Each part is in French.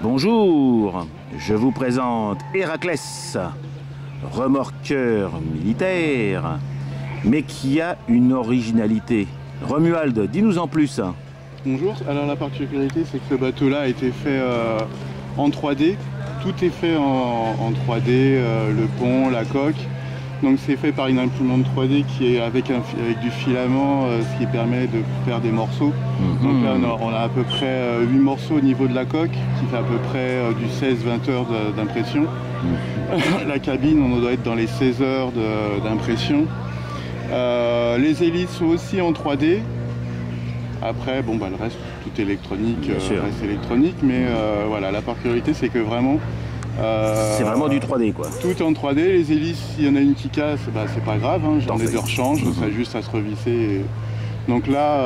Bonjour, je vous présente Héraclès, remorqueur militaire, mais qui a une originalité. Romuald, dis-nous en plus. Bonjour, alors la particularité c'est que ce bateau-là a été fait en 3D. Tout est fait en 3D, le pont, la coque. Donc c'est fait par une imprimante 3D qui est avec du filament, ce qui permet de faire des morceaux. Donc là on a à peu près 8 morceaux au niveau de la coque, qui fait à peu près du 16-20 heures d'impression. La cabine, on doit être dans les 16 heures d'impression. Les hélices sont aussi en 3D. Après, bon, bah, le reste, tout électronique, reste électronique, mais voilà, la particularité c'est que vraiment... c'est vraiment du 3D quoi. Tout en 3D, les hélices, s'il y en a une qui casse, bah, c'est pas grave, hein, j'en ai de rechange, ça a juste à se revisser. Donc là,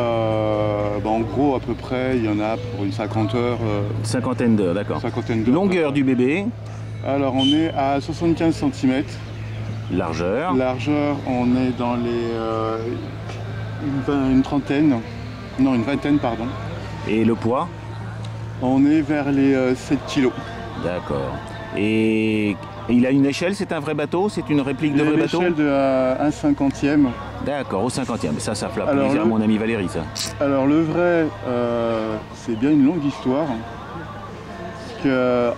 bah, en gros, à peu près, il y en a pour une 50 heures. Une cinquantaine d'heures, d'accord. Longueur du bébé? Alors, on est à 75 cm. Largeur? Largeur, on est dans les... une trentaine. Non, une vingtaine, pardon. Et le poids? On est vers les 7 kg. D'accord. Et il a une échelle, c'est un vrai bateau? C'est une réplique de vrai bateau? Une échelle de 1/50e. D'accord, au 50e. Ça fera plaisir à mon ami Valérie, ça. Alors le vrai, c'est bien une longue histoire. Parce que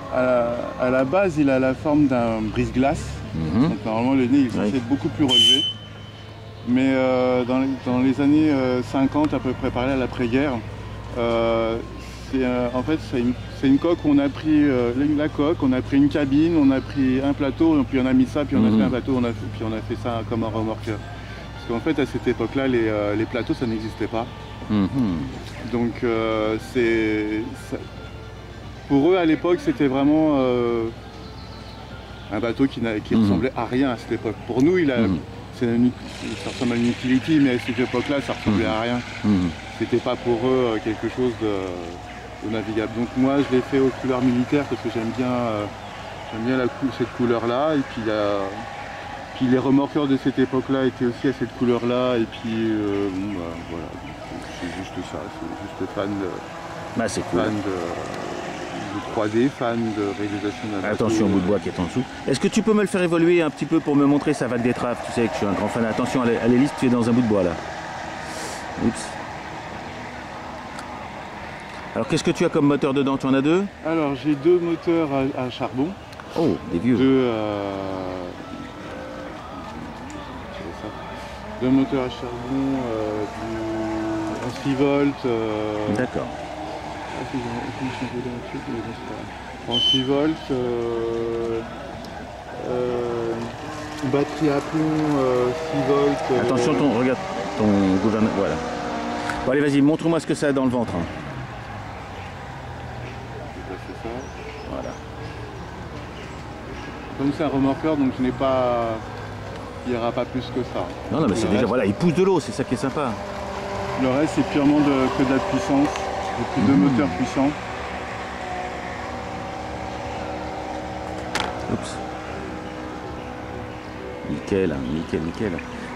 à la base, il a la forme d'un brise-glace. Donc normalement, le nez il est censé être beaucoup plus relevé. Mais dans les années 50, à peu près, par là, l'après-guerre, en fait, c'est une coque où on a pris la coque, on a pris une cabine, on a pris un plateau, puis on a mis ça, puis on a fait un bateau, puis on a fait ça comme un remorqueur. Parce qu'en fait, à cette époque-là, les plateaux, ça n'existait pas. Donc, pour eux, à l'époque, c'était vraiment un bateau qui ressemblait à rien à cette époque. Pour nous, ça ressemble à une utility, mais à cette époque-là, ça ressemblait à rien. C'était pas pour eux quelque chose de navigable. Donc moi, je l'ai fait aux couleurs militaires parce que j'aime bien cette couleur-là. Et puis les remorqueurs de cette époque-là étaient aussi à cette couleur-là. Et puis bon, bah, voilà, c'est juste ça. C'est juste fan de 3D, fan de réalisation d'un bateau. Attention au bout de bois qui est en dessous. Est-ce que tu peux me le faire évoluer un petit peu pour me montrer sa vague d'étrave? Tu sais que je suis un grand fan. Attention à l'hélice, tu es dans un bout de bois là. Oups. Alors qu'est-ce que tu as comme moteur dedans? Tu en as deux? Alors j'ai deux moteurs à charbon. Oh, des vieux. Deux moteurs à charbon, en 6 volts. D'accord. En 6 volts, une batterie à plomb, 6 volts. Attention, regarde ton gouvernement. Voilà. Bon, allez, vas-y, montre-moi ce que ça a dans le ventre. C'est ça. Voilà. Comme c'est un remorqueur, donc je n'ai pas. Il n'y aura pas plus que ça. Non, mais c'est déjà. Voilà, il pousse de l'eau, c'est ça qui est sympa. Le reste, c'est purement que de la puissance. J'ai pris deux moteurs puissants. Oups. Nickel, nickel.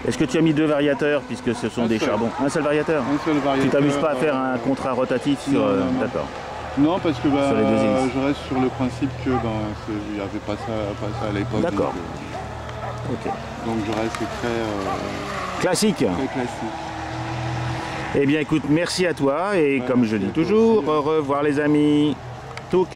Est-ce que tu as mis deux variateurs puisque ce sont des charbons? Un seul variateur? Un seul variateur. Tu t'amuses pas à faire un contrat rotatif sur... D'accord. Non, parce que sur les deux hélices. je reste sur le principe que il n'y avait pas ça à l'époque. D'accord. Donc je reste très classique. Très classique. Eh bien écoute, merci à toi et comme je dis toujours, au revoir les amis.